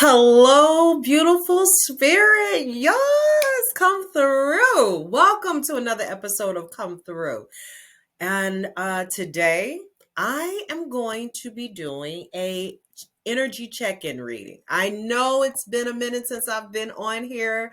Hello, beautiful spirit. Yes, come through. Welcome to another episode of Come Through. And today I am going to be doing a energy check-in reading. I know it's been a minute since I've been on here.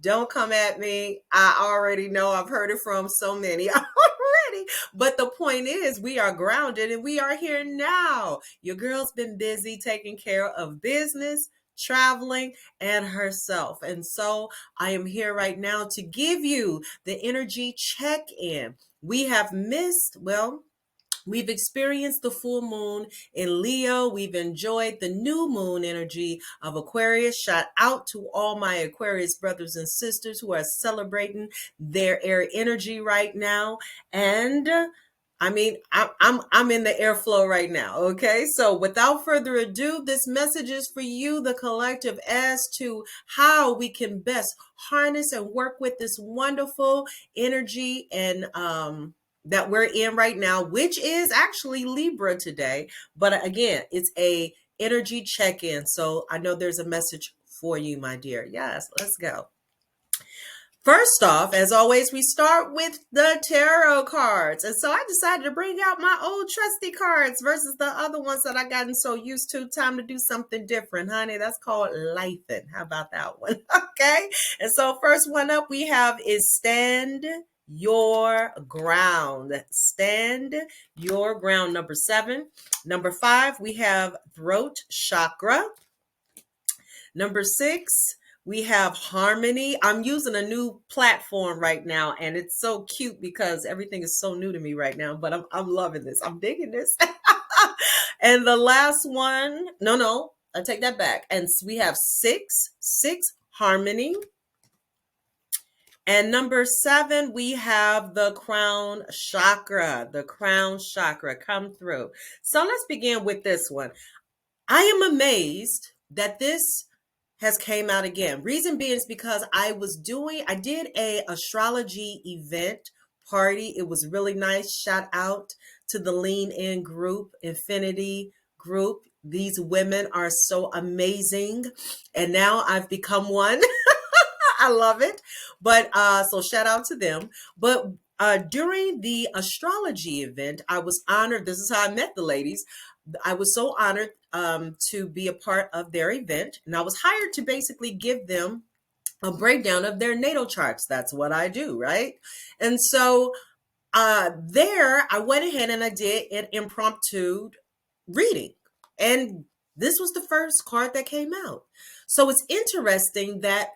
Don't come at me. I already know I've heard it from so many already. But the point is, we are grounded and we are here now. Your girl's been busy taking care of business, traveling, and herself. And so I am here right now to give you the energy check-in. We have missed, well, we've experienced the full moon in Leo. We've enjoyed the new moon energy of Aquarius. Shout out to all my Aquarius brothers and sisters who are celebrating their air energy right now. And I'm in the airflow right now. Okay, so without further ado, this message is for you, the collective, as to how we can best harness and work with this wonderful energy and that we're in right now, which is actually Libra today. But again, it's a energy check-in. So I know there's a message for you, my dear. Yes, let's go. First off, as always, we start with the tarot cards. And so I decided to bring out my old trusty cards versus the other ones that I gotten so used to. Time to do something different, honey. That's called lifing. How about that one? Okay. And so first one up we have is stand your ground. Stand your ground. Number 7. Number 5, we have throat chakra. Number 6, we have harmony. I'm using a new platform right now, and it's so cute because everything is so new to me right now, but I'm loving this. I'm digging this. And the last one, no, I take that back. And we have six harmony. And number 7, we have the crown chakra. The crown chakra come through. So let's begin with this one. I am amazed that this has came out again. Reason being is because I did a astrology event party. It was really nice. Shout out to the Lean In group, Infinity group. These women are so amazing. And now I've become one. I love it. But so shout out to them. But during the astrology event, I was honored. This is how I met the ladies. I was so honored to be a part of their event, and I was hired to basically give them a breakdown of their natal charts. That's what I do, right? And so there, I went ahead and I did an impromptu reading, and this was the first card that came out. So it's interesting that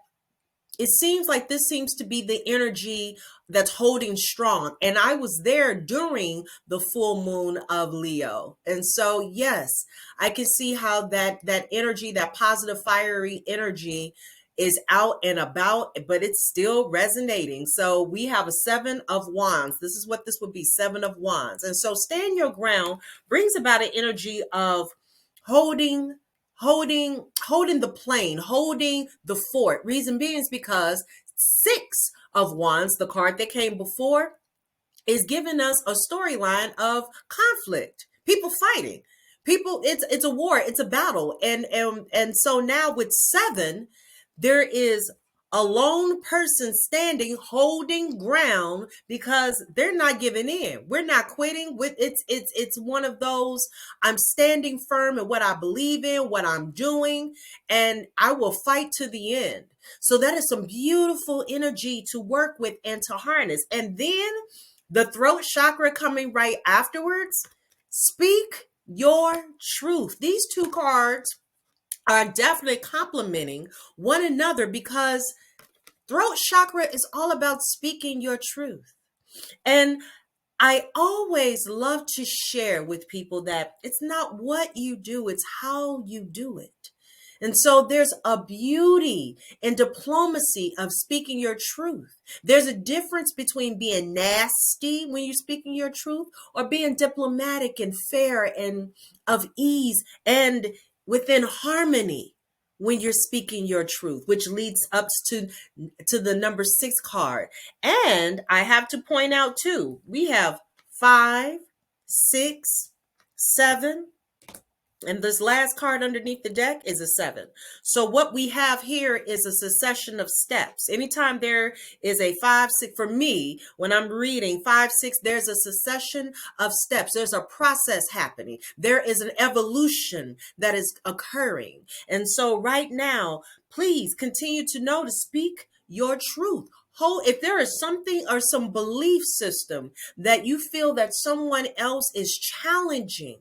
it seems like this seems to be the energy that's holding strong. And I was there during the full moon of Leo. And so, yes, I can see how that energy, that positive, fiery energy is out and about, but it's still resonating. So we have a 7 of wands. This is what this would be, 7 of wands. And so stand your ground brings about an energy of holding the plane, holding the fort. Reason being is because 6 of wands, the card that came before, is giving us a storyline of conflict, people fighting, people. It's a war, it's a battle, and so now with 7, there is a lone person standing, holding ground because they're not giving in. We're not quitting. With it's one of those, I'm standing firm in what I believe in, what I'm doing, and I will fight to the end. So that is some beautiful energy to work with and to harness. And then the throat chakra coming right afterwards. Speak your truth. These 2 cards are definitely complementing one another because throat chakra is all about speaking your truth. And I always love to share with people that it's not what you do, it's how you do it. And so there's a beauty and diplomacy of speaking your truth. There's a difference between being nasty when you're speaking your truth or being diplomatic and fair and of ease and within harmony when you're speaking your truth, which leads up to the number 6 card. And I have to point out too, we have 5, 6, 7, And this last card underneath the deck is a 7. So what we have here is a succession of steps. Anytime there is a 5, 6, for me, when I'm reading 5, 6, there's a succession of steps. There's a process happening. There is an evolution that is occurring. And so right now, please continue to know to speak your truth. If there is something or some belief system that you feel that someone else is challenging,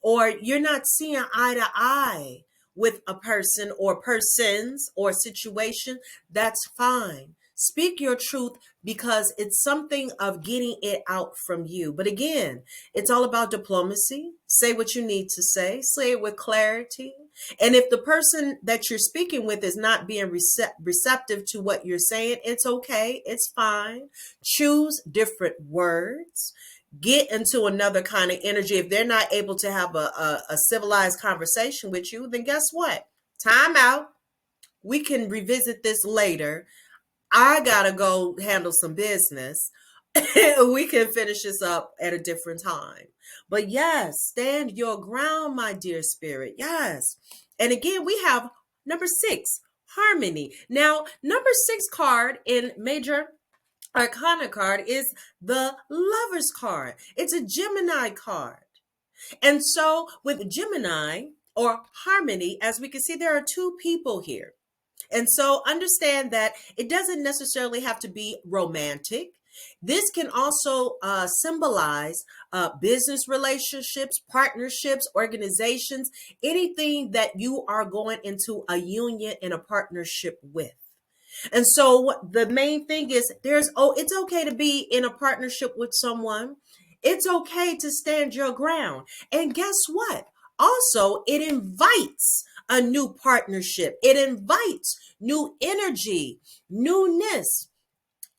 or you're not seeing eye to eye with a person or persons or situation, that's fine. Speak your truth, because it's something of getting it out from you. But again, it's all about diplomacy. Say what you need to say it with clarity. And if the person that you're speaking with is not being receptive to what you're saying, it's okay. It's fine. Choose different words. Get into another kind of energy. If they're not able to have a civilized conversation with you, then guess what? Time out. We can revisit this later. I gotta go handle some business. We can finish this up at a different time. But yes, stand your ground, my dear spirit. Yes. And again, we have number 6, harmony. Now, number 6 card in major Arcana card is the Lover's card. It's a Gemini card. And so with Gemini or harmony, as we can see, there are two people here. And so understand that it doesn't necessarily have to be romantic. This can also symbolize business relationships, partnerships, organizations, anything that you are going into a union and a partnership with. And so the main thing is it's okay to be in a partnership with someone. It's okay to stand your ground. And guess what? Also, it invites a new partnership. It invites new energy, newness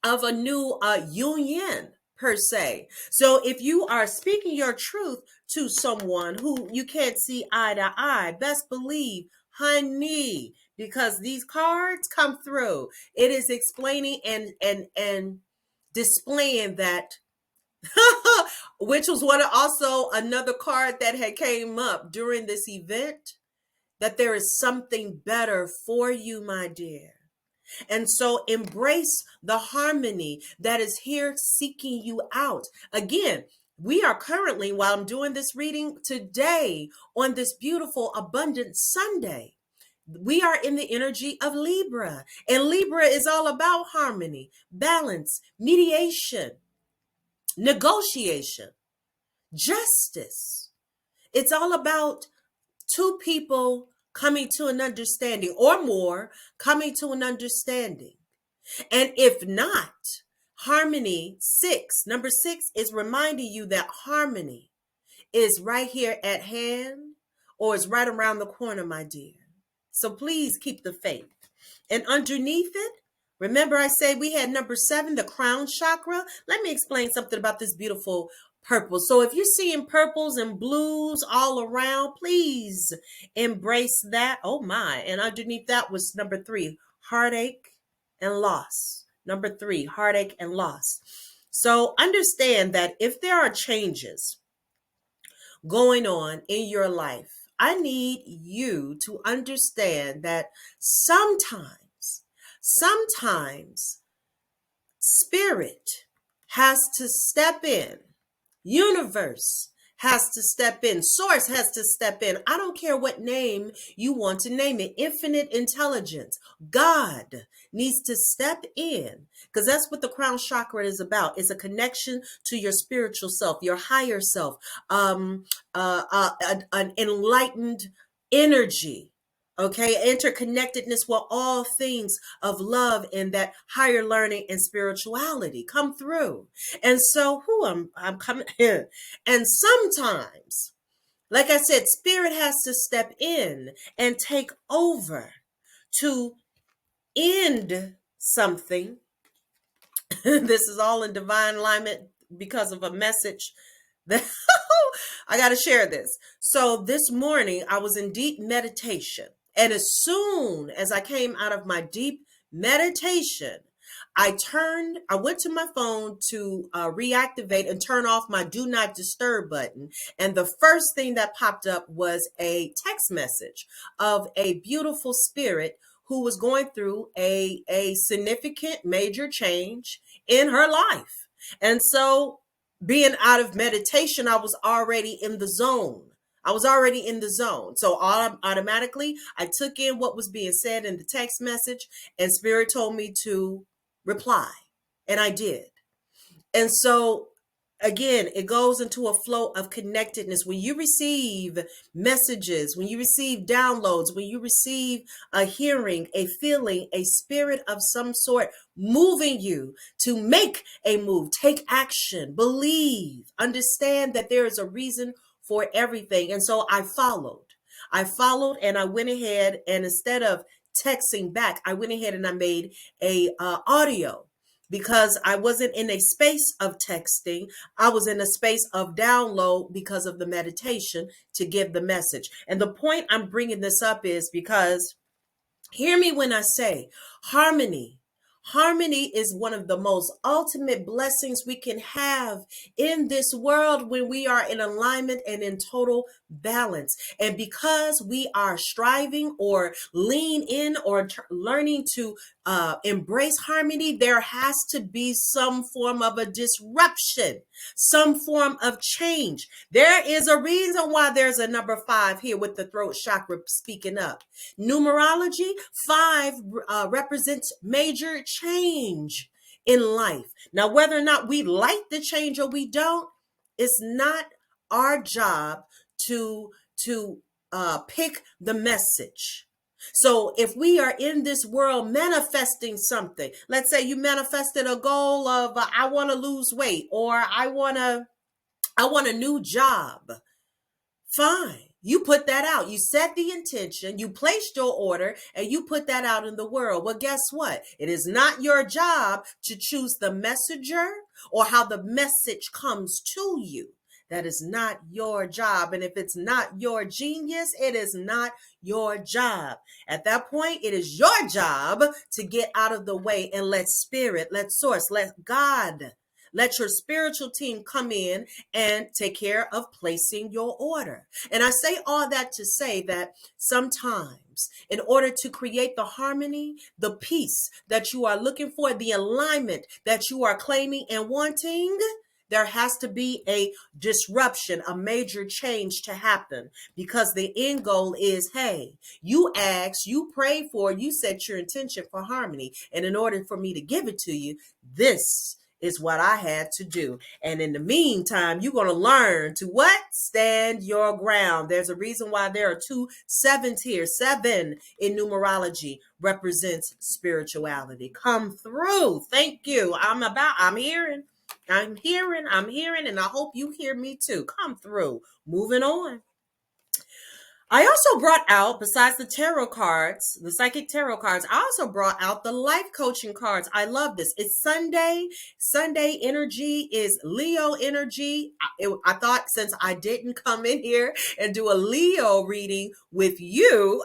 of a new union per se. So if you are speaking your truth to someone who you can't see eye to eye, best believe, honey, because these cards come through, it is explaining and displaying that which was also another card that had came up during this event, that there is something better for you, my dear. And so embrace the harmony that is here seeking you out. Again, we are currently, while I'm doing this reading today on this beautiful, abundant Sunday, we are in the energy of Libra. And Libra is all about harmony, balance, mediation, negotiation, justice. It's all about two people coming to an understanding, or more coming to an understanding. And if not, harmony, number 6 is reminding you that harmony is right here at hand, or is right around the corner, my dear. So please keep the faith. And underneath it, remember I said we had number 7, the crown chakra. Let me explain something about this beautiful purple. So if you're seeing purples and blues all around, please embrace that. Oh my. And underneath that was number 3, heartache and loss. Number 3, heartache and loss. So understand that if there are changes going on in your life, I need you to understand that sometimes spirit has to step in. Universe has to step in. Source has to step in. I don't care what name you want to name it. Infinite intelligence. God needs to step in, because that's what the crown chakra is about. It's a connection to your spiritual self, your higher self, an enlightened energy. Okay, interconnectedness with all things of love and that higher learning and spirituality come through. And so, I'm coming here. And sometimes, like I said, spirit has to step in and take over to end something. This is all in divine alignment because of a message that I got to share this. So this morning I was in deep meditation. And as soon as I came out of my deep meditation, I went to my phone to reactivate and turn off my do not disturb button. And the first thing that popped up was a text message of a beautiful spirit who was going through a significant major change in her life. And so, being out of meditation, I was already in the zone. I was already in the zone. So automatically, I took in what was being said in the text message, and Spirit told me to reply. And I did. And so, again, it goes into a flow of connectedness. When you receive messages, when you receive downloads, when you receive a hearing, a feeling, a spirit of some sort moving you to make a move, take action, believe, understand that there is a reason for everything. And so I followed. I followed and I went ahead, and instead of texting back, I went ahead and I made a audio, because I wasn't in a space of texting. I was in a space of download because of the meditation to give the message. And the point I'm bringing this up is because, hear me when I say harmony. Harmony is one of the most ultimate blessings we can have in this world when we are in alignment and in total balance. And because we are striving or lean in or learning to embrace harmony, there has to be some form of a disruption, some form of change. There is a reason why there's a number 5 here with the throat chakra speaking up. Numerology 5 represents major change in life. Now, whether or not we like the change or we don't, it's not our job to pick the message. So if we are in this world manifesting something, let's say you manifested a goal of I want to lose weight, or I want a new job. Fine. You put that out. You set the intention, you placed your order, and you put that out in the world. Well, guess what? It is not your job to choose the messenger or how the message comes to you. That is not your job. And if it's not your genius, it is not your job. At that point, it is your job to get out of the way and let spirit, let source, let God, let your spiritual team come in and take care of placing your order. And I say all that to say that sometimes, in order to create the harmony, the peace that you are looking for, the alignment that you are claiming and wanting, there has to be a disruption, a major change to happen, because the end goal is, hey, you asked, you prayed for, you set your intention for harmony. And in order for me to give it to you, this is what I had to do. And in the meantime, you're going to learn to what? Stand your ground. There's a reason why there are 2 7s here. 7 in numerology represents spirituality. Come through. Thank you. I'm hearing, and I hope you hear me too. Come through. Moving on. I also brought out, besides the tarot cards, the psychic tarot cards, I also brought out the life coaching cards. I love this. It's Sunday. Sunday energy is Leo energy. I thought, since I didn't come in here and do a Leo reading with you,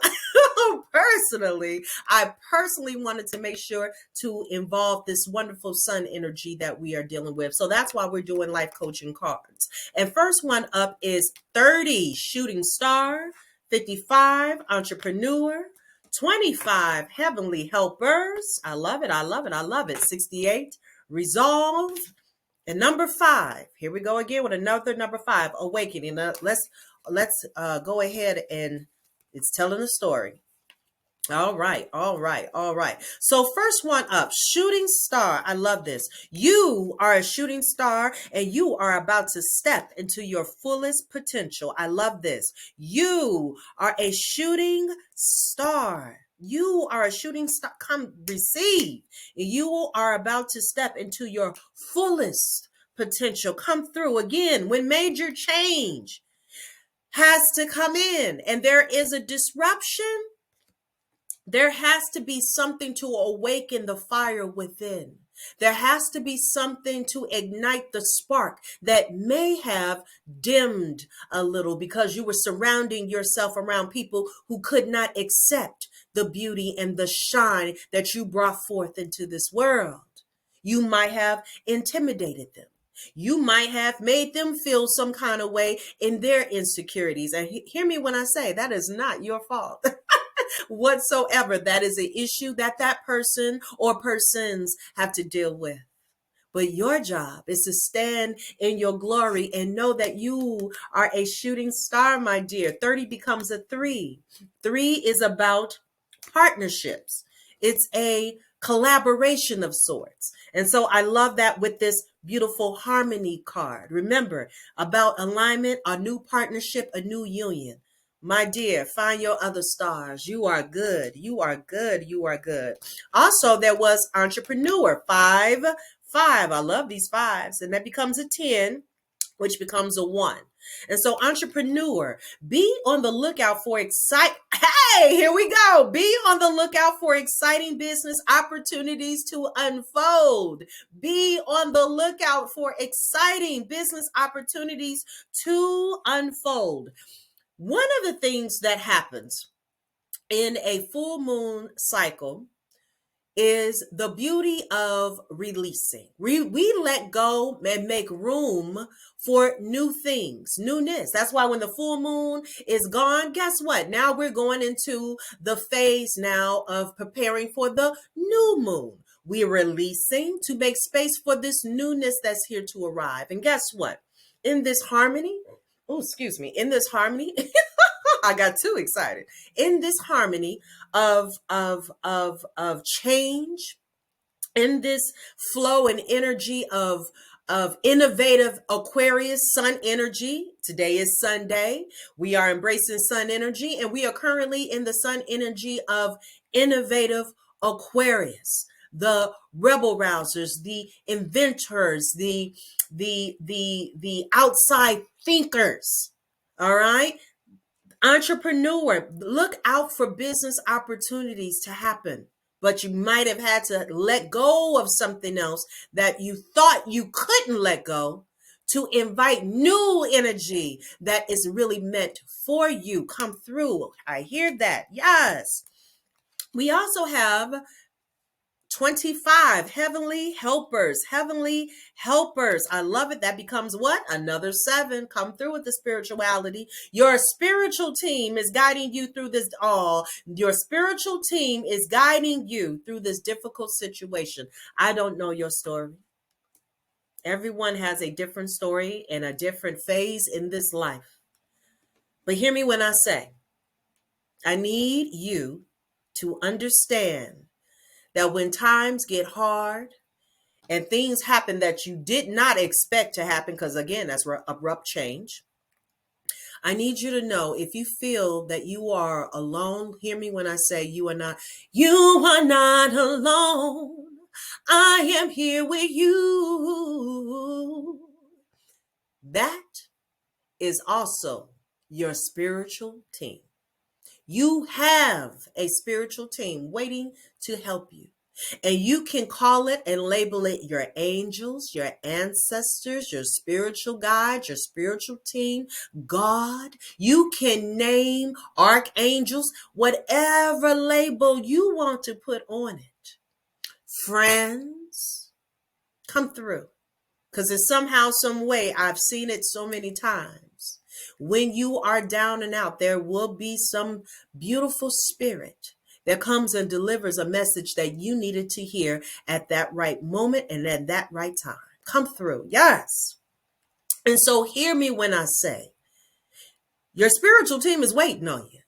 I personally wanted to make sure to involve this wonderful sun energy that we are dealing with. So that's why we're doing life coaching cards. And first one up is 30, shooting star. 55, entrepreneur. 25, heavenly helpers. I love it. I love it. I love it. 68, resolve. And number 5, here we go again with another number 5, awakening. Let's go ahead, and it's telling a story. All right. So first one up, shooting star. I love this. You are a shooting star, and you are about to step into your fullest potential. I love this. You are a shooting star. You are a shooting star. Come receive. You are about to step into your fullest potential. Come through again when major change has to come in, and there is a disruption. There has to be something to awaken the fire within. There has to be something to ignite the spark that may have dimmed a little because you were surrounding yourself around people who could not accept the beauty and the shine that you brought forth into this world. You might have intimidated them. You might have made them feel some kind of way in their insecurities. And hear me when I say that is not your fault whatsoever. That is an issue that that person or persons have to deal with. But your job is to stand in your glory and know that you are a shooting star, my dear. 30 becomes a 3. 3 is about partnerships. It's a collaboration of sorts. And so I love that with this beautiful harmony card. Remember, about alignment, a new partnership, a new union. My dear, find your other stars. You are good. You are good. You are good. Also, there was entrepreneur, 5. 5. I love these 5s. And that becomes a 10, which becomes a 1. And so, entrepreneur, be on the lookout for Hey, here we go. Be on the lookout for exciting business opportunities to unfold. Be on the lookout for exciting business opportunities to unfold. One of the things that happens in a full moon cycle is the beauty of releasing. We let go and make room for new things, newness. That's why when the full moon is gone, guess what? Now we're going into the phase now of preparing for the new moon. We're releasing to make space for this newness that's here to arrive. And guess what? In this harmony, in this harmony, I got too excited. In this harmony of change, in this flow and energy of innovative Aquarius sun energy. Today is Sunday. We are embracing sun energy, and we are currently in the sun energy of innovative Aquarius. The rebel rousers, the inventors, the outside thinkers. All right. Entrepreneur, look out for business opportunities to happen, but you might have had to let go of something else that you thought you couldn't let go to invite new energy that is really meant for you. Come through. I hear that. Yes. We also have 25 heavenly helpers. Heavenly helpers. I love it. That becomes what? Another 7. Come through with the spirituality. Your spiritual team is guiding you through this all. Your spiritual team is guiding you through this difficult situation. I don't know your story. Everyone has a different story and a different phase in this life. But hear me when I say, I need you to understand that when times get hard and things happen that you did not expect to happen, because again, that's abrupt change. I need you to know, if you feel that you are alone, hear me when I say you are not alone. I am here with you. That is also your spiritual team. You have a spiritual team waiting to help you. And you can call it and label it your angels, your ancestors, your spiritual guides, your spiritual team, God. You can name archangels, whatever label you want to put on it. Friends, come through. Because it's somehow, some way, I've seen it so many times. When you are down and out, there will be some beautiful spirit that comes and delivers a message that you needed to hear at that right moment and at that right time. Come through. Yes. And so hear me when I say, your spiritual team is waiting on you.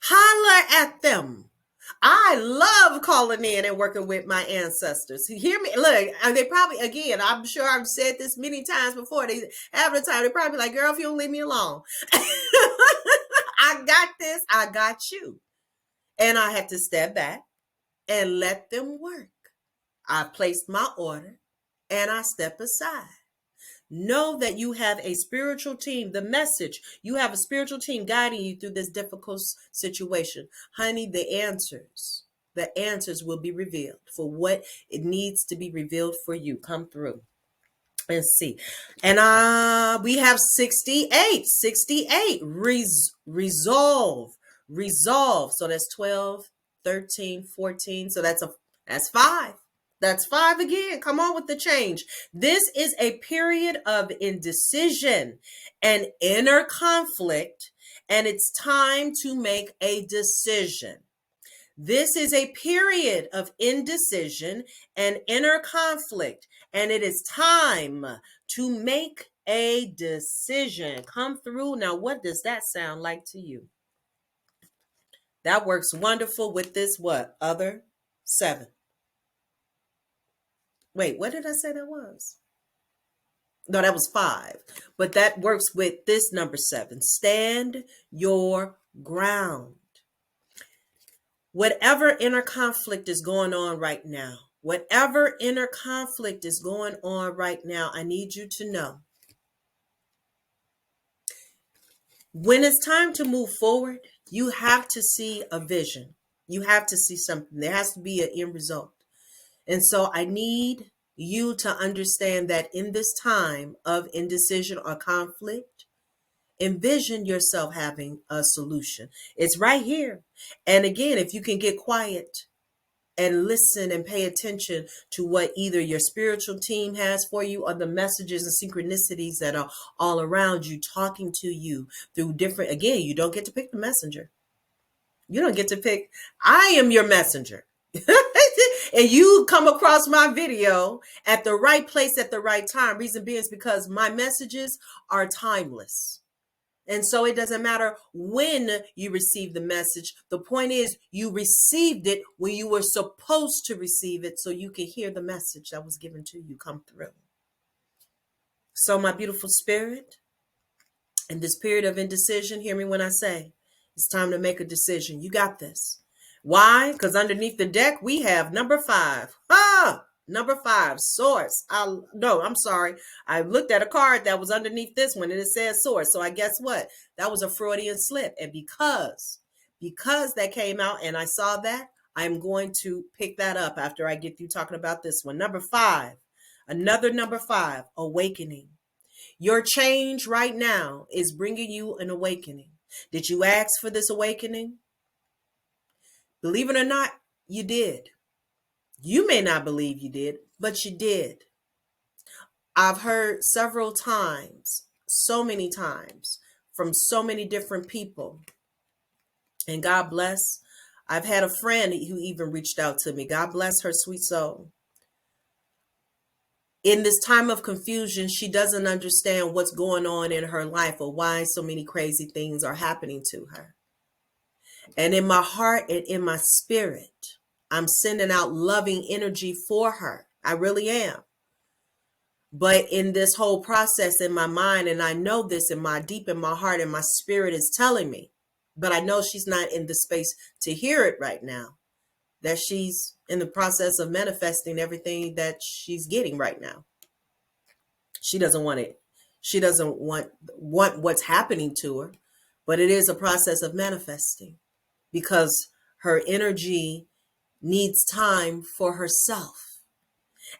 Holler at them. I love calling in and working with my ancestors. You hear me? Look, they probably, again, I'm sure I've said this many times before. They have the time. They're probably like, girl, if you don't leave me alone. I got this. I got you. And I had to step back and let them work. I placed my order and I step aside. Know that you have a spiritual team. The message, you have a spiritual team guiding you through this difficult situation. Honey, the answers will be revealed for what it needs to be revealed for you. Come through and see. And we have 68. Resolve. So that's 12, 13, 14. So that's 5. That's 5 again. Come on with the change. This is a period of indecision and inner conflict, and it's time to make a decision. This is a period of indecision and inner conflict, and it is time to make a decision. Come through. Now, what does that sound like to you? That works wonderful with this what? Other 7. Wait, what did I say that was? No, that was 5. But that works with this number 7. Stand your ground. Whatever inner conflict is going on right now, I need you to know. When it's time to move forward, you have to see a vision. You have to see something. There has to be an end result. And so I need you to understand that in this time of indecision or conflict, envision yourself having a solution. It's right here. And again, if you can get quiet and listen and pay attention to what either your spiritual team has for you or the messages and synchronicities that are all around you, talking to you through different, again, you don't get to pick the messenger. You don't get to pick, I am your messenger. And you come across my video at the right place at the right time. Reason being is because my messages are timeless. And so it doesn't matter when you receive the message. The point is you received it when you were supposed to receive it so you can hear the message that was given to you come through. So my beautiful spirit, in this period of indecision, hear me when I say it's time to make a decision. You got this. Why? Because underneath the deck, we have number 5. Number 5, source. I'm sorry. I looked at a card that was underneath this one and it says source. So I guess what? That was a Freudian slip. And because that came out and I saw that, I'm going to pick that up after I get through talking about this one. Number 5, another number 5, awakening. Your change right now is bringing you an awakening. Did you ask for this awakening? Believe it or not, you did. You may not believe you did, but you did. I've heard several times, so many times, from so many different people. And God bless. I've had a friend who even reached out to me. God bless her sweet soul. In this time of confusion, she doesn't understand what's going on in her life or why so many crazy things are happening to her. And in my heart and in my spirit, I'm sending out loving energy for her. I really am. But in this whole process in my mind, and I know this in my deep in my heart and my spirit is telling me, but I know she's not in the space to hear it right now, that she's in the process of manifesting everything that she's getting right now. She doesn't want it. She doesn't want what's happening to her, but it is a process of manifesting because her energy needs time for herself.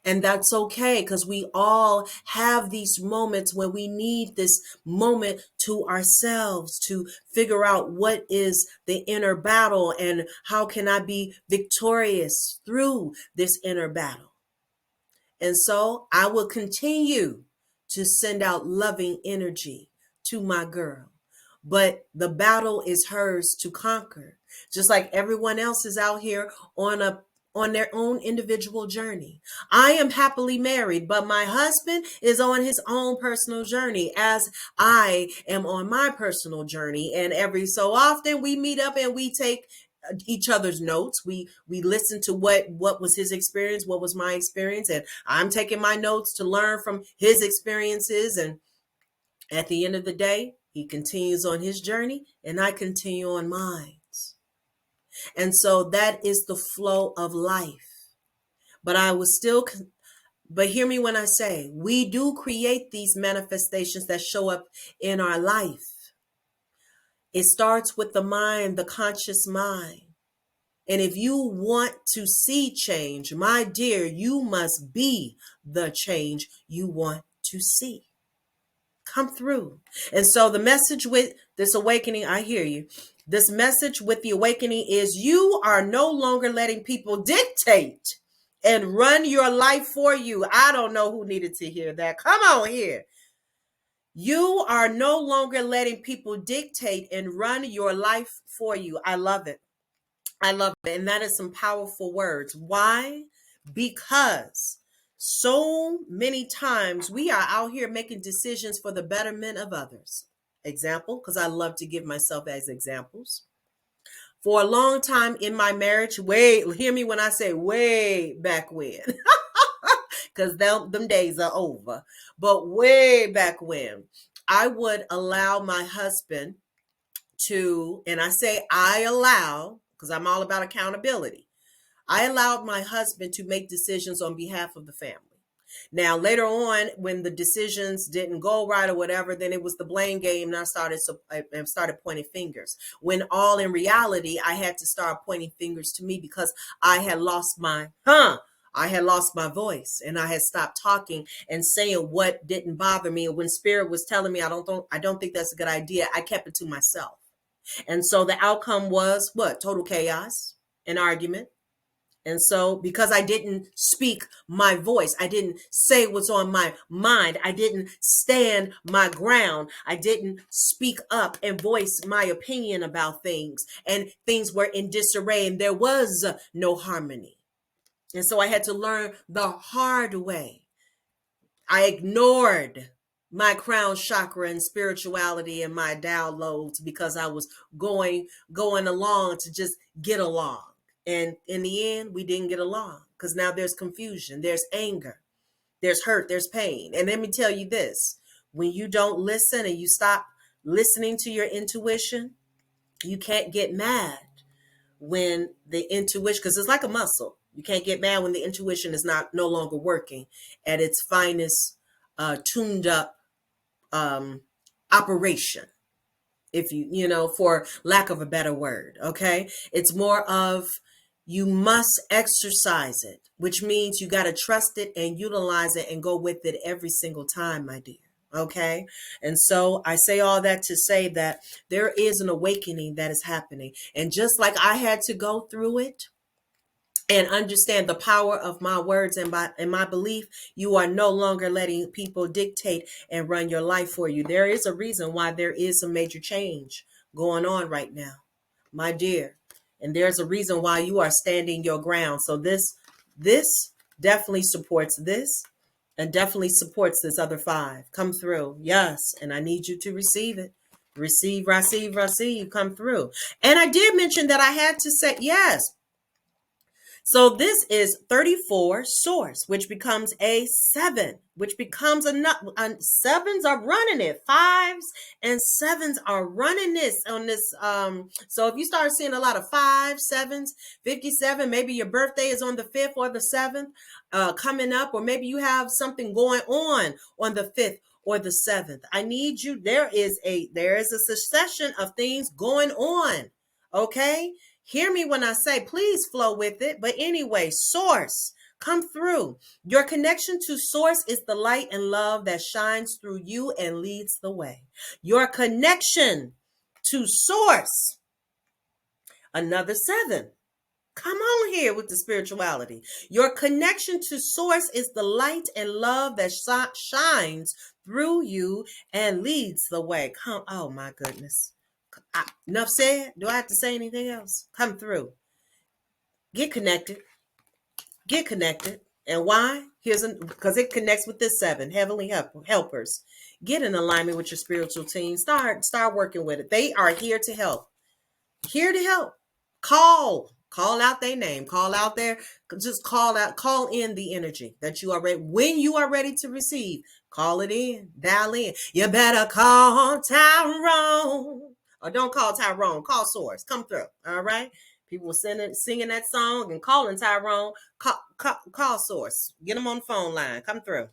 And that's okay, because we all have these moments when we need this moment to ourselves to figure out what is the inner battle and how can I be victorious through this inner battle. And so I will continue to send out loving energy to my girl. But the battle is hers to conquer, just like everyone else is out here on their own individual journey. I am happily married, but my husband is on his own personal journey as I am on my personal journey. And every so often we meet up and we take each other's notes. We listen to what was his experience, what was my experience, and I'm taking my notes to learn from his experiences. And at the end of the day, he continues on his journey and I continue on mine. And so that is the flow of life. But but hear me when I say, we do create these manifestations that show up in our life. It starts with the mind, the conscious mind. And if you want to see change, my dear, you must be the change you want to see. Come through. And so the message with this awakening, I hear you. This message with the awakening is you are no longer letting people dictate and run your life for you. I don't know who needed to hear that. Come on here. You are no longer letting people dictate and run your life for you. I love it. I love it. And that is some powerful words. Why? Because so many times we are out here making decisions for the betterment of others. Example, because I love to give myself as examples. For a long time in my marriage, hear me when I say way back when, because them days are over. But way back when, I would allow my husband to, and I say I allow, because I'm all about accountability. I allowed my husband to make decisions on behalf of the family. Now, later on, when the decisions didn't go right or whatever, then it was the blame game, and I started pointing fingers. When all in reality, I had to start pointing fingers to me because I had lost my voice, and I had stopped talking and saying what didn't bother me. And when spirit was telling me I don't think that's a good idea, I kept it to myself. And so the outcome was what? Total chaos, an argument. And so, because I didn't speak my voice, I didn't say what's on my mind, I didn't stand my ground, I didn't speak up and voice my opinion about things, and things were in disarray and there was no harmony. And so I had to learn the hard way. I ignored my crown chakra and spirituality and my downloads because I was going along to just get along. And in the end, we didn't get along because now there's confusion, there's anger, there's hurt, there's pain. And let me tell you this, when you don't listen and you stop listening to your intuition, you can't get mad when the intuition, because it's like a muscle. You can't get mad when the intuition is no longer working at its finest, tuned up operation. If for lack of a better word, okay, it's more of you must exercise it, which means you got to trust it and utilize it and go with it every single time, my dear. Okay. And so I say all that to say that there is an awakening that is happening. And just like I had to go through it and understand the power of my words and my belief, you are no longer letting people dictate and run your life for you. There is a reason why there is some major change going on right now, my dear. And there's a reason why you are standing your ground. So this definitely supports this and definitely supports this other 5. Come through. Yes. And I need you to receive it. Receive, come through. And I did mention that I had to say, yes. So this is 34 source, which becomes a 7, which becomes a 7s are running it. 5s and 7s are running this on this. So if you start seeing a lot of 5s, 7s, 57, maybe your birthday is on the 5th or the 7th coming up, or maybe you have something going on the 5th or the 7th. I need you. There is a succession of things going on. Okay. Hear me when I say, please flow with it. But anyway, source, come through. Your connection to source is the light and love that shines through you and leads the way. Your connection to source, another 7. Come on here with the spirituality. Your connection to source is the light and love that shines through you and leads the way. Oh my goodness. Enough said. Do I have to say anything else? Come through. Get connected. Get connected. And why? Because it connects with this 7 heavenly helpers. Get in alignment with your spiritual team. Start working with it. They are here to help. Here to help. Call out their name. Just call in the energy that you are ready. When you are ready to receive, call it in, dial in. You better call Tyrone. Or don't call Tyrone, call Source. Come through. All right. People were singing that song and calling Tyrone. Call Source. Get them on the phone line. Come through.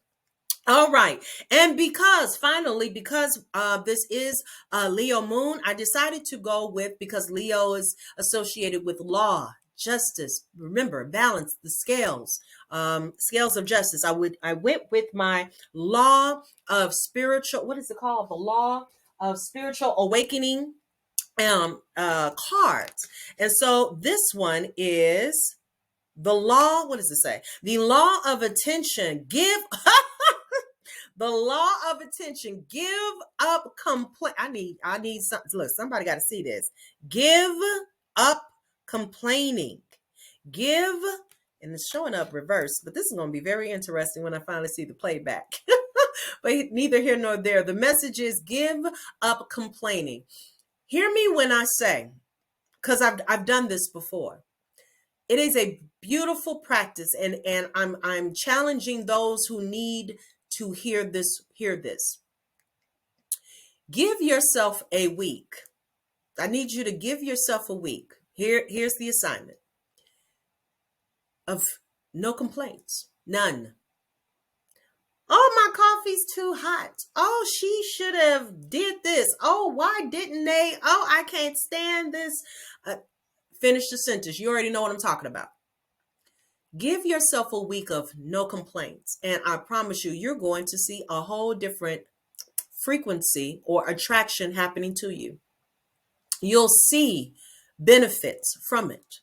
All right. And because this is Leo moon, I decided to go with, because Leo is associated with law, justice, remember, balance, the scales of justice. I went with my law of spiritual, what is it called? The law of spiritual awakening cards. And so this one is The law, what does it say? The law of attention, give the law of attention, give up complaint. I need something. Look, somebody got to see this. Give up complaining. Give, and it's showing up reverse, but this is going to be very interesting when I finally see the playback. But neither here nor there. The message is give up complaining. Hear me when I say, because I've done this before. It is a beautiful practice, and I'm challenging those who need to hear this. Hear this. Give yourself a week. I need you to give yourself a week. Here's the assignment of no complaints, none. Oh, my coffee's too hot. Oh, she should have did this. Oh, why didn't they? Oh, I can't stand this. Finish the sentence. You already know what I'm talking about. Give yourself a week of no complaints, and I promise you, you're going to see a whole different frequency or attraction happening to you. You'll see benefits from it.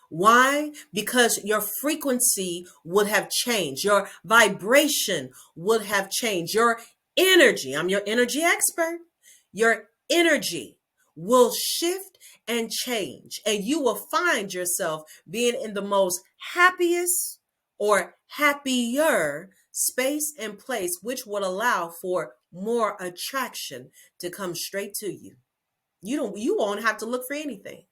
Why? Because your frequency would have changed. Your vibration would have changed. Your energy, I'm your energy expert. Your energy will shift and change, and you will find yourself being in the most happiest or happier space and place, which will allow for more attraction to come straight to you. You won't have to look for anything.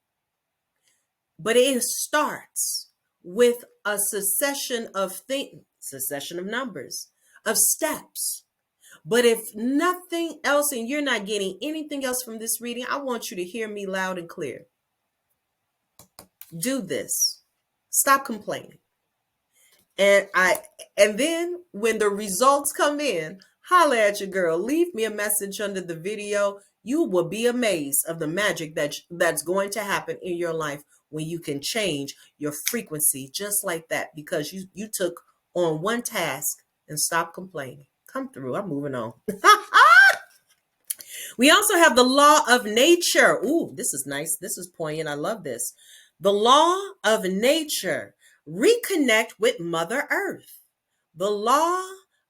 But it starts with a succession of numbers, of steps. But if nothing else, and you're not getting anything else from this reading, I want you to hear me loud and clear. Do this. Stop complaining. And then when the results come in, holla at your girl. Leave me a message under the video. You will be amazed of the magic that's going to happen in your life when you can change your frequency just like that, because you took on one task and stop complaining. Come through. I'm moving on. We also have the law of nature. Ooh, this is nice. This is poignant. I love this. The law of nature. Reconnect with Mother Earth. The law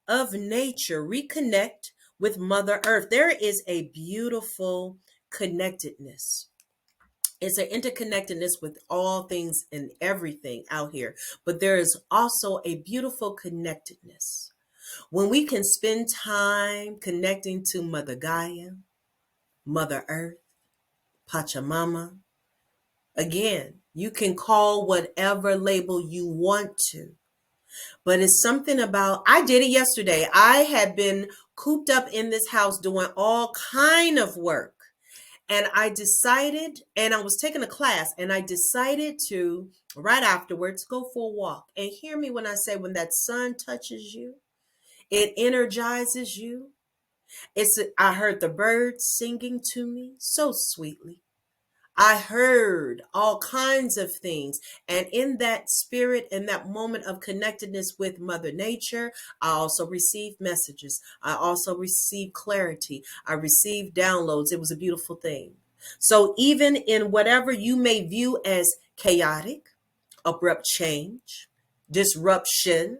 of nature. Reconnect with Mother Earth. There is a beautiful connectedness. It's an interconnectedness with all things and everything out here. But there is also a beautiful connectedness. When we can spend time connecting to Mother Gaia, Mother Earth, Pachamama. Again, you can call whatever label you want to, but it's something about, I did it yesterday. I had been cooped up in this house doing all kind of work. And I decided, and I was taking a class, and I decided to, right afterwards, go for a walk. And hear me when I say, when that sun touches you, it energizes you. I heard the birds singing to me so sweetly. I heard all kinds of things. And in that spirit, in that moment of connectedness with Mother Nature, I also received messages. I also received clarity. I received downloads. It was a beautiful thing. So even in whatever you may view as chaotic, abrupt change, disruption,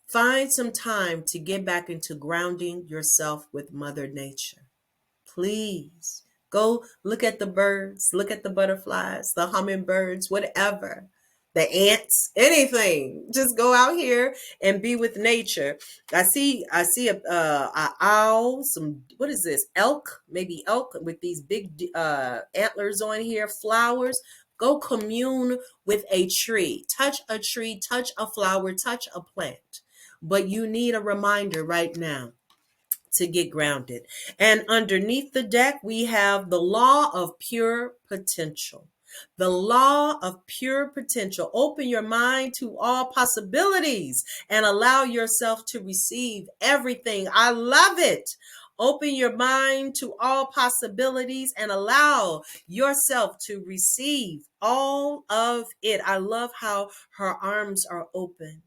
find some time to get back into grounding yourself with Mother Nature. Please go look at the birds, look at the butterflies, the hummingbirds, whatever, the ants, anything. Just go out here and be with nature. I see a owl, some, what is this? Elk, maybe elk with these big antlers on here, flowers. Go commune with a tree, touch a flower, touch a plant. But you need a reminder right now to get grounded. And underneath the deck, we have the law of pure potential. The law of pure potential. Open your mind to all possibilities and allow yourself to receive everything. I love it. Open your mind to all possibilities and allow yourself to receive all of it. I love how her arms are open.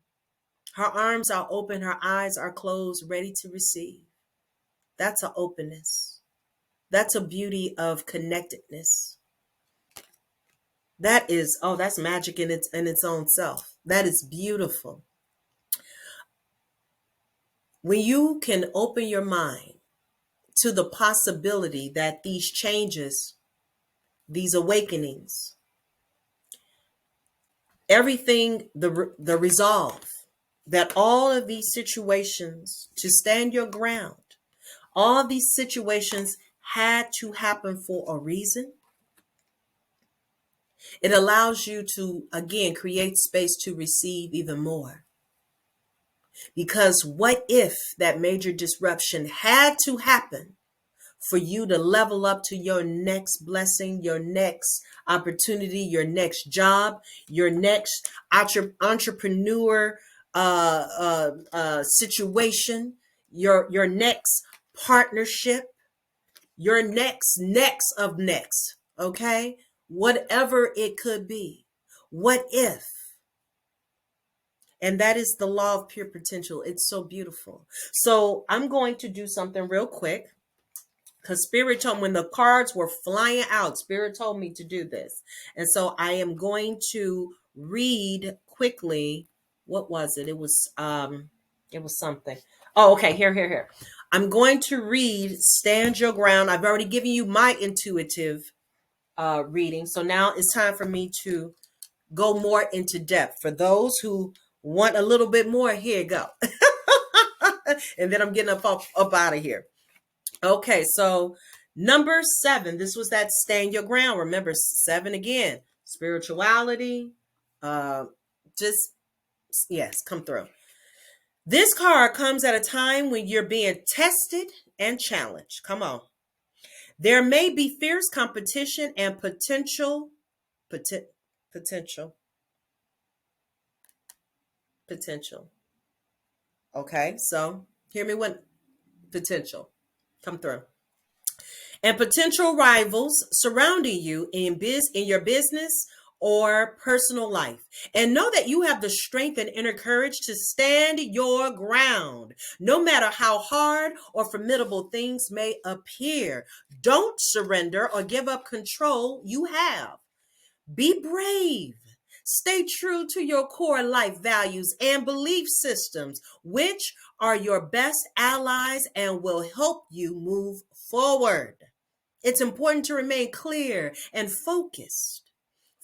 Her arms are open, her eyes are closed, ready to receive. That's an openness. That's a beauty of connectedness. That is, oh, that's magic in its own self. That is beautiful. When you can open your mind to the possibility that these changes, these awakenings, everything, the resolve, that all of these situations to stand your ground, all these situations had to happen for a reason. It allows you to, again, create space to receive even more. Because what if that major disruption had to happen for you to level up to your next blessing, your next opportunity, your next job, your next entrepreneur situation, your next partnership, your next of next, okay? Whatever it could be. What if? And that is the law of pure potential. It's so beautiful. So I'm going to do something real quick because Spirit told me when the cards were flying out, Spirit told me to do this. And so I am going to read quickly. What was it? It was something. Oh, okay. Here. I'm going to read Stand Your Ground. I've already given you my intuitive reading. So now it's time for me to go more into depth. For those who want a little bit more, here you go. And then I'm getting up out of here. Okay, so number 7, this was that stand your ground. Remember, 7 again, spirituality, uh, just, yes, come through. This card comes at a time when you're being tested and challenged. Come on. There may be fierce competition and potential, potential. Okay, so hear me when potential come through. And potential rivals surrounding you in your business or personal life. And know that you have the strength and inner courage to stand your ground, no matter how hard or formidable things may appear. Don't surrender or give up control you have. Be brave. Stay true to your core life values and belief systems, which are your best allies and will help you move forward. It's important to remain clear and focused,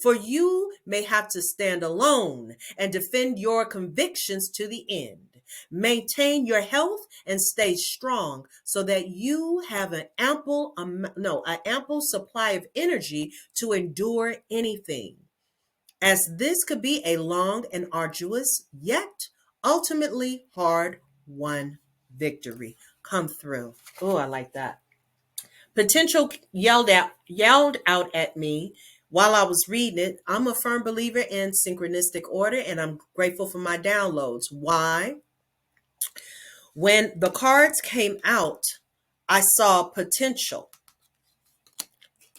for you may have to stand alone and defend your convictions to the end. Maintain your health and stay strong so that you have an ample supply of energy to endure anything, as this could be a long and arduous, yet ultimately hard won victory. Come through. Oh, I like that. Potential yelled out at me while I was reading it. I'm a firm believer in synchronistic order, and I'm grateful for my downloads. Why? When the cards came out, I saw potential.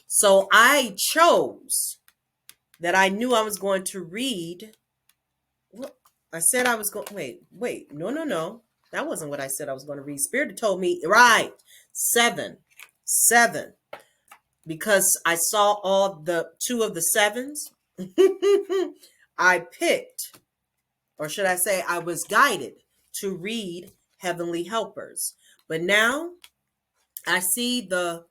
So I chose that I knew I was going to read. Well, I said I was going. Wait. No. That wasn't what I said I was going to read. Spirit told me, right, 7. Because I saw all the 2 of the 7s, I picked, or should I say, I was guided to read Heavenly Helpers. But now I see the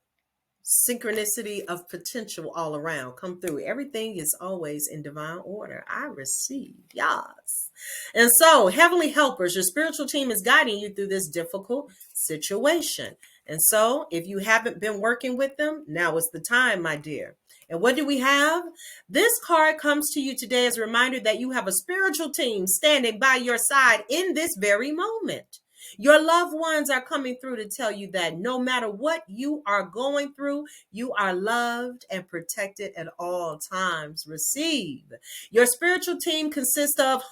synchronicity of potential all around come through. Everything is always in divine order. I receive. Yes. And so, Heavenly Helpers, your spiritual team is guiding you through this difficult situation. And so, if you haven't been working with them, now is the time, my dear. And what do we have? This card comes to you today as a reminder that you have a spiritual team standing by your side in this very moment. Your loved ones are coming through to tell you that no matter what you are going through, you are loved and protected at all times. Receive. Your spiritual team consists of,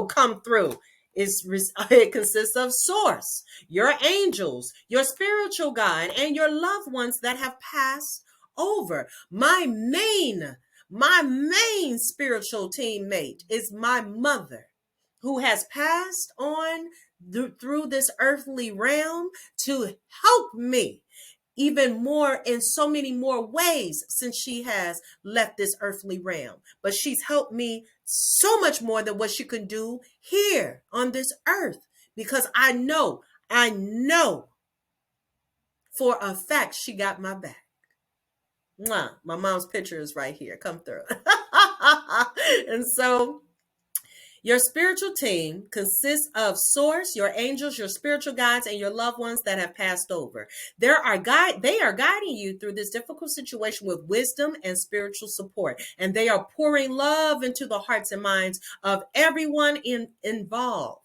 come through. It consists of Source, your angels, your spiritual guide, and your loved ones that have passed over. My main spiritual teammate is my mother, who has passed on through this earthly realm to help me even more in so many more ways since she has left this earthly realm. But she's helped me so much more than what she can do here on this earth, because I know for a fact she got my back. Mwah. My mom's picture is right here. Come through. And so your spiritual team consists of source, your angels, your spiritual guides, and your loved ones that have passed over. They are guiding you through this difficult situation with wisdom and spiritual support. And they are pouring love into the hearts and minds of everyone involved.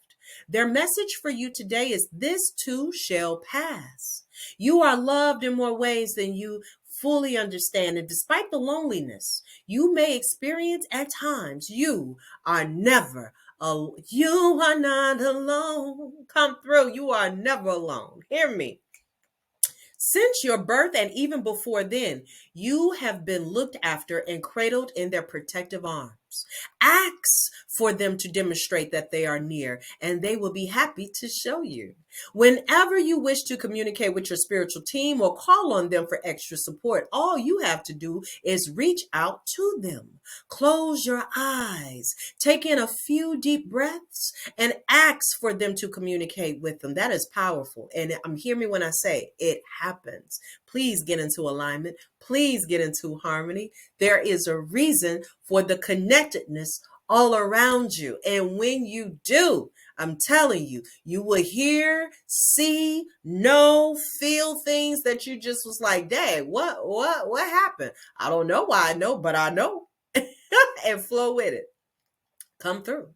Their message for you today is this too shall pass. You are loved in more ways than you fully understand. And despite the loneliness you may experience at times, you are never alone. You are not alone. Come through. You are never alone. Hear me. Since your birth and even before then, you have been looked after and cradled in their protective arms. Ask for them to demonstrate that they are near, and they will be happy to show you. Whenever you wish to communicate with your spiritual team or call on them for extra support, all you have to do is reach out to them. Close your eyes, take in a few deep breaths, and ask for them to communicate with them. That is powerful. And hear me when I say it happens. Please get into alignment. Please get into harmony. There is a reason for the connectedness all around you. And when you do, I'm telling you, you will hear, see, know, feel things that you just was like, dang, what happened? I don't know why I know, but I know. And flow with it. Come through.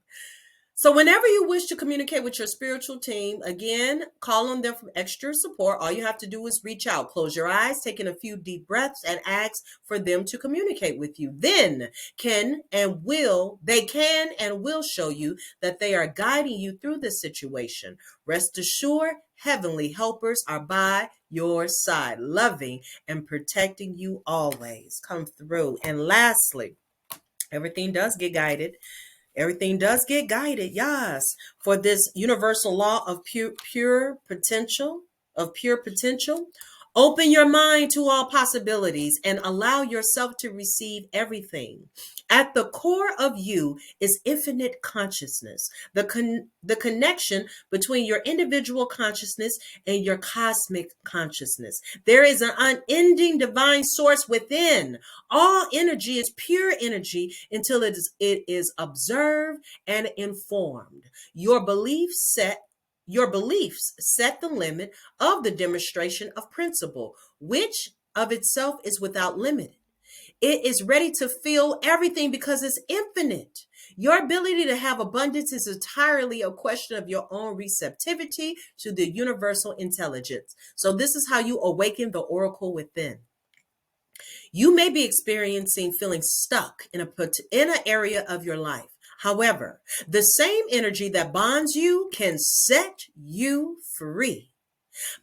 So whenever you wish to communicate with your spiritual team, again, call on them for extra support. All you have to do is reach out, close your eyes, take in a few deep breaths, and ask for them to communicate with you. Then they can and will show you that they are guiding you through this situation. Rest assured, heavenly helpers are by your side, loving and protecting you always. Come through. And lastly, everything does get guided. Everything does get guided, yes, for this universal law of pure potential. Open your mind to all possibilities and allow yourself to receive everything. At the core of you is infinite consciousness, the connection between your individual consciousness and your cosmic consciousness. There is an unending divine source within. All energy is pure energy until it is observed and informed. Your beliefs set the limit of the demonstration of principle, which of itself is without limit. It is ready to feel everything because it's infinite. Your ability to have abundance is entirely a question of your own receptivity to the universal intelligence. So this is how you awaken the oracle within. You may be experiencing feeling stuck in an area of your life. However, the same energy that bonds you can set you free.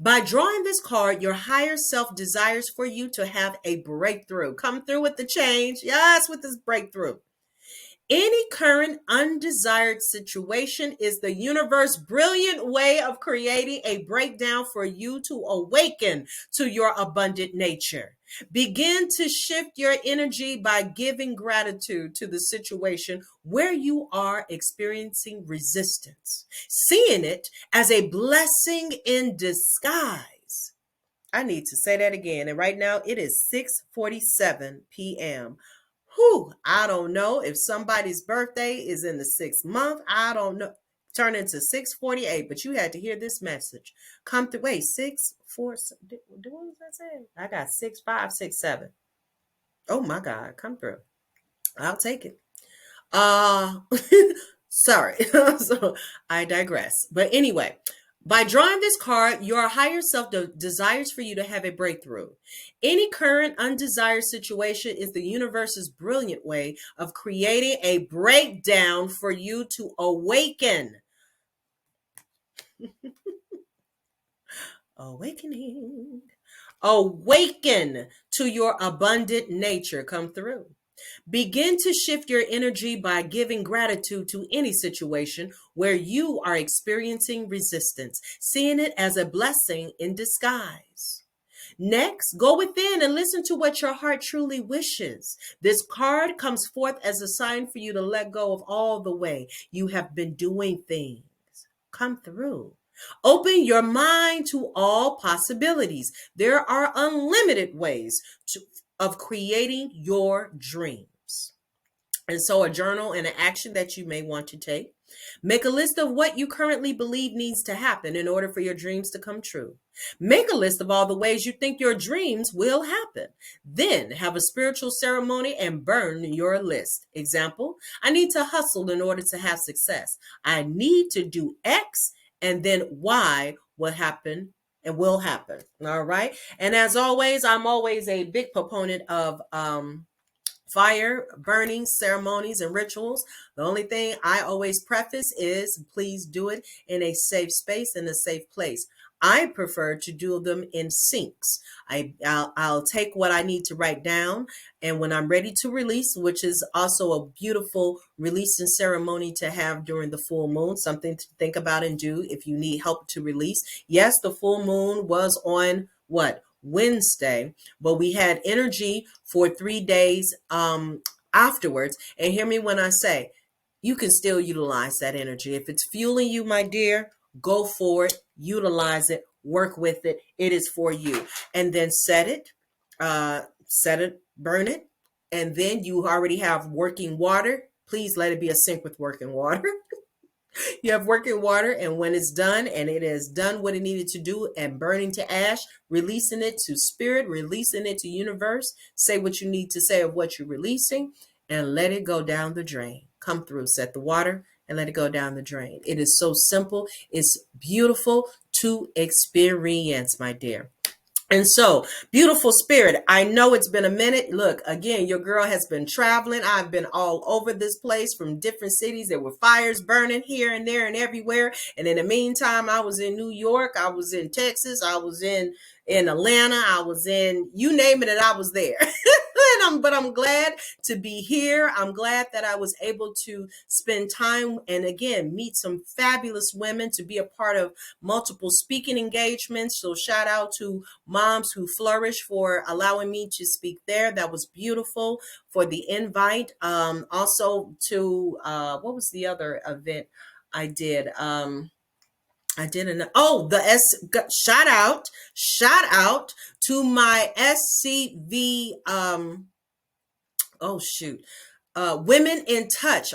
By drawing this card, your higher self desires for you to have a breakthrough. Come through with the change. Yes, with this breakthrough. Any current undesired situation is the universe's brilliant way of creating a breakdown for you to awaken to your abundant nature. Begin to shift your energy by giving gratitude to the situation where you are experiencing resistance, seeing it as a blessing in disguise. I need to say that again. And right now it is 6:47 p.m. I don't know if somebody's birthday is in the 6th month. I don't know. Turn into 6:48, but you had to hear this message. Come through. Wait, 6, 4, what was I saying? I got 6, 5, 6, 7. Oh my God, come through. I'll take it. Sorry. So I digress. But anyway, by drawing this card, your higher self desires for you to have a breakthrough. Any current undesired situation is the universe's brilliant way of creating a breakdown for you to awaken. Awaken to your abundant nature. Come through. Begin to shift your energy by giving gratitude to any situation where you are experiencing resistance, seeing it as a blessing in disguise. Next, go within and listen to what your heart truly wishes. This card comes forth as a sign for you to let go of all the way you have been doing things. Come through. Open your mind to all possibilities. There are unlimited ways of creating your dreams. And so, a journal and an action that you may want to take. Make a list of what you currently believe needs to happen in order for your dreams to come true. Make a list of all the ways you think your dreams will happen. Then have a spiritual ceremony and burn your list. Example, I need to hustle in order to have success. I need to do X, and then Y will happen and will happen. All right. And as always, I'm always a big proponent of fire burning ceremonies and rituals. The only thing I always preface is please do it in a safe space, in a safe place. I prefer to do them in syncs. I'll take what I need to write down, and when I'm ready to release, which is also a beautiful releasing ceremony to have during the full moon, something to think about and do if you need help to release. Yes, the full moon was on what? Wednesday, but we had energy for 3 days afterwards. And hear me when I say, you can still utilize that energy. If it's fueling you, my dear, go for it, utilize it, work with it. It is for you. And then set it, burn it. And then you already have working water. Please let it be a sink with working water. You have working water, and when it's done and it has done what it needed to do and burning to ash, releasing it to spirit, releasing it to universe, say what you need to say of what you're releasing, and let it go down the drain. Come through, set the water, and let it go down the drain. It is so simple. It's beautiful to experience, my dear. And so, beautiful spirit, I know it's been a minute. Look, again, your girl has been traveling. I've been all over this place from different cities. There were fires burning here and there and everywhere. And in the meantime, I was in New York. I was in Texas. I was in Atlanta. I was in, you name it, and I was there. But I'm glad to be here. I'm glad that I was able to spend time and again meet some fabulous women, to be a part of multiple speaking engagements. So shout out to Moms Who Flourish for allowing me to speak there. That was beautiful, for the invite. Also to what was the other event I did? I didn't. Oh, shout out to my SCV. Oh shoot. Women in Touch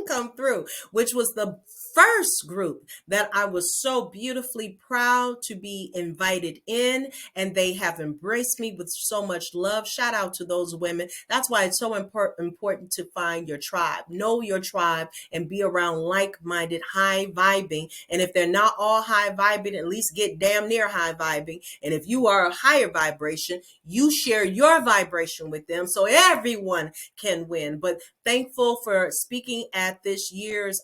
come through, which was the first group that I was so beautifully proud to be invited in, and they have embraced me with so much love. Shout out to those women. That's why it's so important to find your tribe, know your tribe, and be around like-minded, high vibing. And if they're not all high vibing, at least get damn near high vibing. And if you are a higher vibration, you share your vibration with them so everyone can win. But thankful for speaking at this year's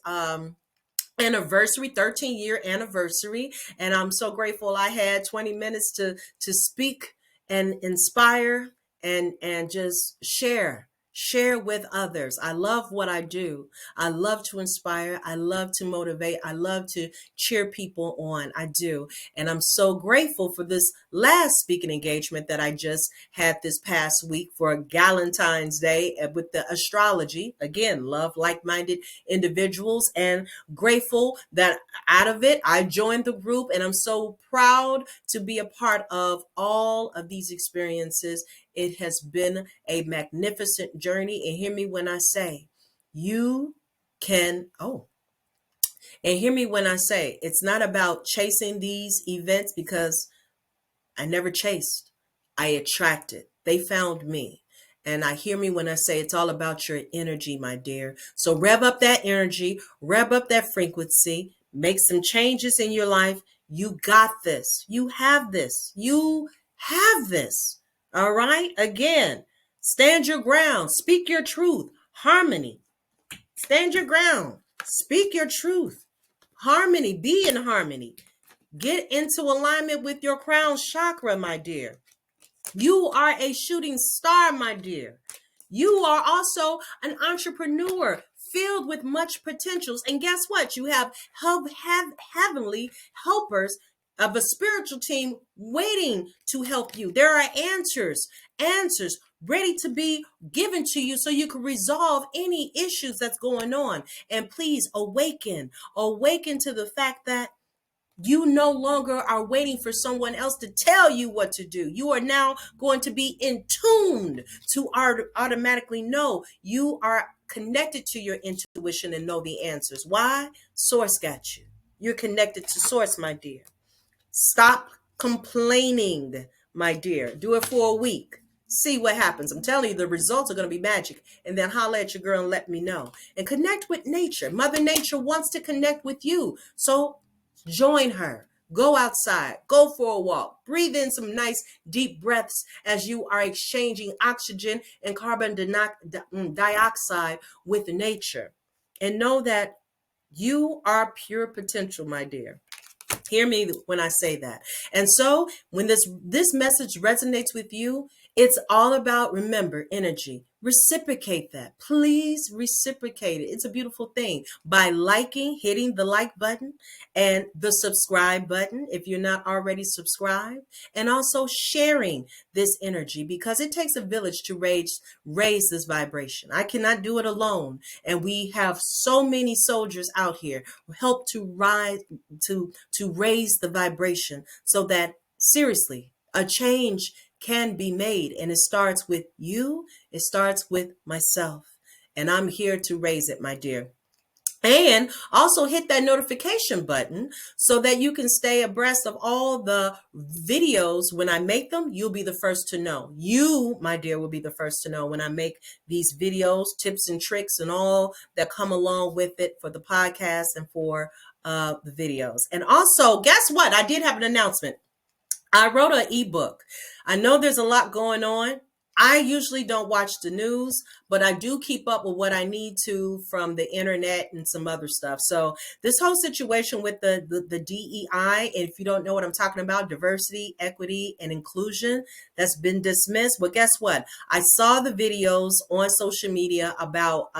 anniversary, 13-year anniversary, and I'm so grateful I had 20 minutes to speak and inspire and just share with others. I love what I do. I love to inspire. I love to motivate. I love to cheer people on. I do. And I'm so grateful for this last speaking engagement that I just had this past week for Valentine's Day with the astrology. Again, love like-minded individuals, and grateful that out of it, I joined the group, and I'm so proud to be a part of all of these experiences. It has been a magnificent journey. And hear me when I say, you can, and hear me when I say, it's not about chasing these events, because I never chased. I attracted. They found me. And I hear me when I say it's all about your energy, my dear. So rev up that energy, rev up that frequency, make some changes in your life. You got this. You have this. You have this. All right. Again, stand your ground. Speak your truth. Harmony. Stand your ground. Speak your truth. Harmony. Be in harmony. Get into alignment with your crown chakra, my dear. You are a shooting star, my dear. You are also an entrepreneur filled with much potentials. And guess what? You have heavenly helpers of a spiritual team waiting to help you. There are answers ready to be given to you so you can resolve any issues that's going on. And please awaken to the fact that you no longer are waiting for someone else to tell you what to do. You are now going to be in tuned to automatically know. You are connected to your intuition and know the answers. Why? Source got you. You're connected to source, my dear. Stop complaining, my dear. Do it for a week. See what happens. I'm telling you, the results are going to be magic. And then holler at your girl and let me know. And connect with nature. Mother Nature wants to connect with you. So join her. Go outside. Go for a walk. Breathe in some nice deep breaths as you are exchanging oxygen and carbon dioxide with nature. And know that you are pure potential, my dear. Hear me when I say that. And so when this message resonates with you, it's all about, remember, energy. Reciprocate that. Please reciprocate it. It's a beautiful thing by hitting the like button and the subscribe button if you're not already subscribed, and also sharing this energy, because it takes a village to raise this vibration. I cannot do it alone. And we have so many soldiers out here who help to rise, to raise the vibration so that, seriously, a change can be made. And it starts with you. It starts with myself. And I'm here to raise it, my dear. And also hit that notification button so that you can stay abreast of all the videos. When I make them, you'll be the first to know. You, my dear, will be the first to know when I make these videos, tips and tricks and all that come along with it for the podcast and for the videos. And also, guess what? I did have an announcement. I wrote an ebook. I know there's a lot going on. I usually don't watch the news, but I do keep up with what I need to from the internet and some other stuff. So this whole situation with the DEI, and if you don't know what I'm talking about, diversity, equity, and inclusion, that's been dismissed. Well, guess what? I saw the videos on social media about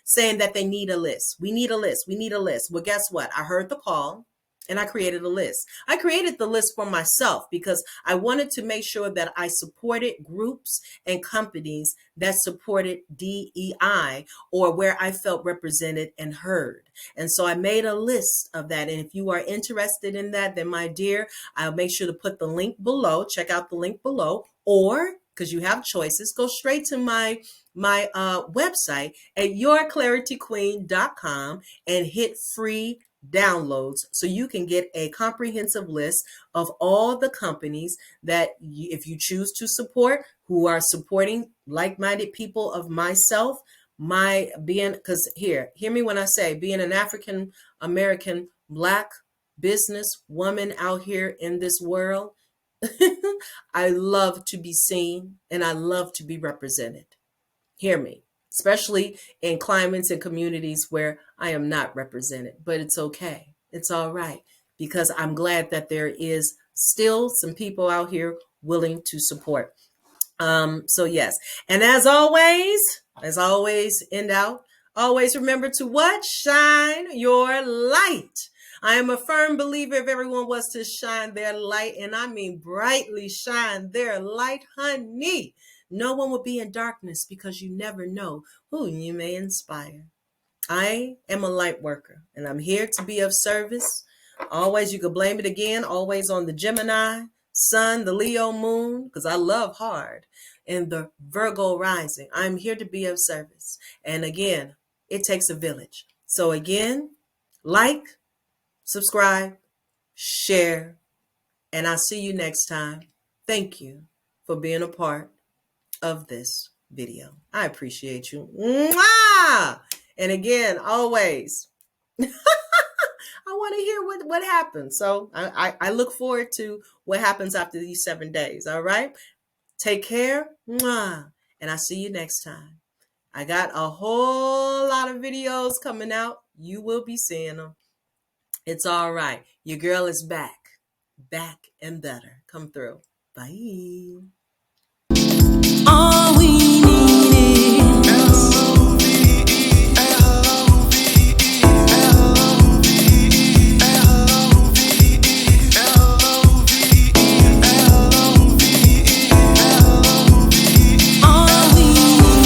saying that they need a list. We need a list. We need a list. Well, guess what? I heard the call. And I created a list. I created the list for myself because I wanted to make sure that I supported groups and companies that supported DEI, or where I felt represented and heard. And so I made a list of that. And if you are interested in that, then my dear, I'll make sure to put the link below. Check out the link below. Or, because you have choices, go straight to my website at yourclarityqueen.com and hit free downloads so you can get a comprehensive list of all the companies that if you choose to support, who are supporting like-minded people of myself, because hear me when I say, being an African American Black business woman out here in this world, I love to be seen and I love to be represented. Hear me. Especially in climates and communities where I am not represented. But it's okay. It's all right. Because I'm glad that there is still some people out here willing to support. So yes. And as always, end out, always remember to what? Shine your light. I am a firm believer if everyone was to shine their light, and I mean brightly shine their light, honey, no one will be in darkness, because you never know who you may inspire. I am a light worker, and I'm here to be of service. Always, you could blame it again, always on the Gemini sun, the Leo moon, because I love hard, and the Virgo rising. I'm here to be of service. And again, it takes a village. So again, like, subscribe, share, and I'll see you next time. Thank you for being a part of this video. I appreciate you. Mwah! And again, always, I want to hear what happens. So I look forward to what happens after these 7 days. All right. Take care. Mwah! And I'll see you next time. I got a whole lot of videos coming out. You will be seeing them. It's all right. Your girl is back and better. Come through. Bye. Are we